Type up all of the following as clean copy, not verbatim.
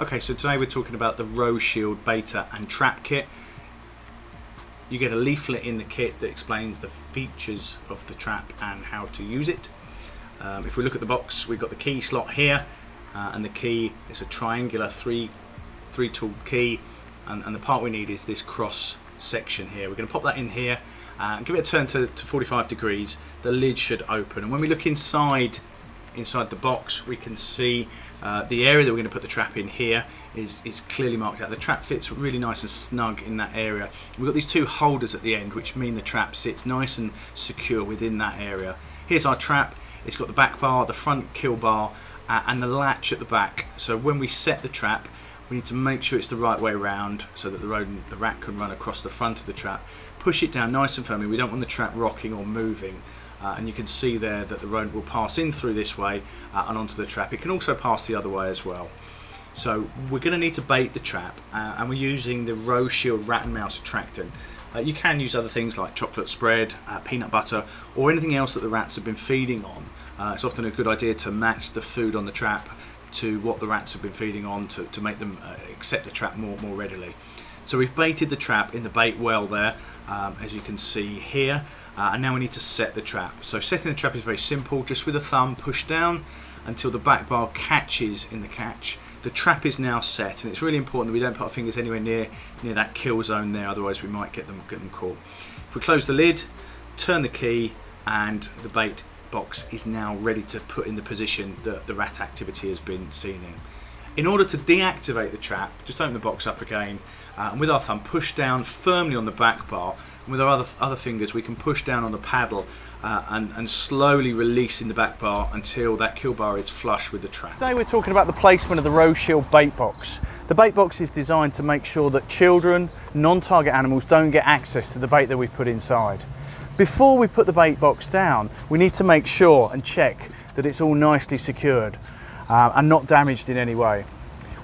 Okay, so today we're talking about the Roshield beta and trap kit. You get a leaflet in the kit that explains the features of the trap and how to use it. If we look at the box, we've got the key slot here, and the key is a triangular three-tooled key, and the part we need is this cross section here. We're going to pop that in here and give it a turn to 45 degrees. The lid should open, and when we look inside the box, we can see the area that we're going to put the trap in here is clearly marked out. The trap fits really nice and snug in that area. We've got these two holders at the end, which mean the trap sits nice and secure within that area. Here's our trap. It's got the back bar, the front kill bar, and the latch at the back. So when we set the trap, we need to make sure it's the right way around so that the rat can run across the front of the trap. Push it down nice and firmly. We don't want the trap rocking or moving. And you can see there that the rodent will pass in through this way and onto the trap. It can also pass the other way as well. So we're going to need to bait the trap, and we're using the Roshield rat and mouse attractant. You can use other things like chocolate spread, peanut butter, or anything else that the rats have been feeding on. It's often a good idea to match the food on the trap to what the rats have been feeding on to make them accept the trap more readily. So we've baited the trap in the bait well there, as you can see here. And now we need to set the trap. So setting the trap is very simple. Just with a thumb, push down until the back bar catches in the catch. The trap is now set, and it's really important that we don't put our fingers anywhere near that kill zone there, otherwise we might get them caught. If we close the lid, turn the key, and the bait box is now ready to put in the position that the rat activity has been seen in. In order to deactivate the trap, just open the box up again, and with our thumb push down firmly on the back bar, and with our other fingers we can push down on the paddle and slowly releasing the back bar until that kill bar is flush with the trap. Today we're talking about the placement of the Roshield bait box. The bait box is designed to make sure that children, non-target animals don't get access to the bait that we put inside. Before we put the bait box down, we need to make sure and check that it's all nicely secured and not damaged in any way.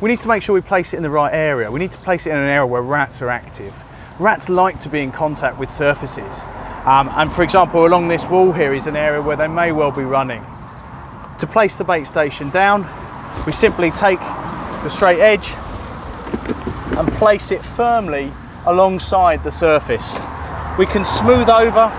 We need to make sure we place it in the right area. We need to place it in an area where rats are active. Rats like to be in contact with surfaces, and for example along this wall here is an area where they may well be running. To place the bait station down, we simply take the straight edge and place it firmly alongside the surface. We can smooth over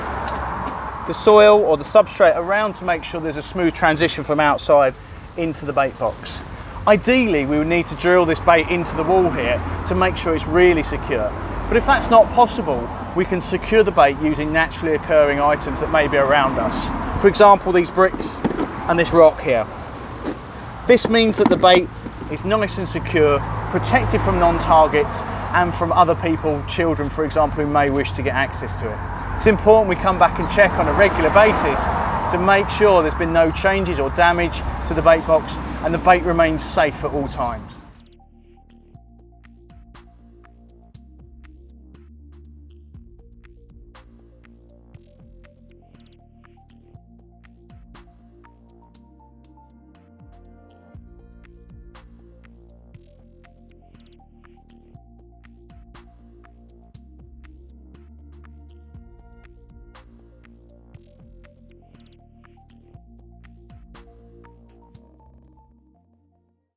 the soil or the substrate around to make sure there's a smooth transition from outside into the bait box. Ideally we would need to drill this bait into the wall here to make sure it's really secure. But if that's not possible, we can secure the bait using naturally occurring items that may be around us. For example, these bricks and this rock here. This means that the bait is nice and secure, protected from non-targets and from other people, children for example, who may wish to get access to it. It's important we come back and check on a regular basis to make sure there's been no changes or damage to the bait box and the bait remains safe at all times.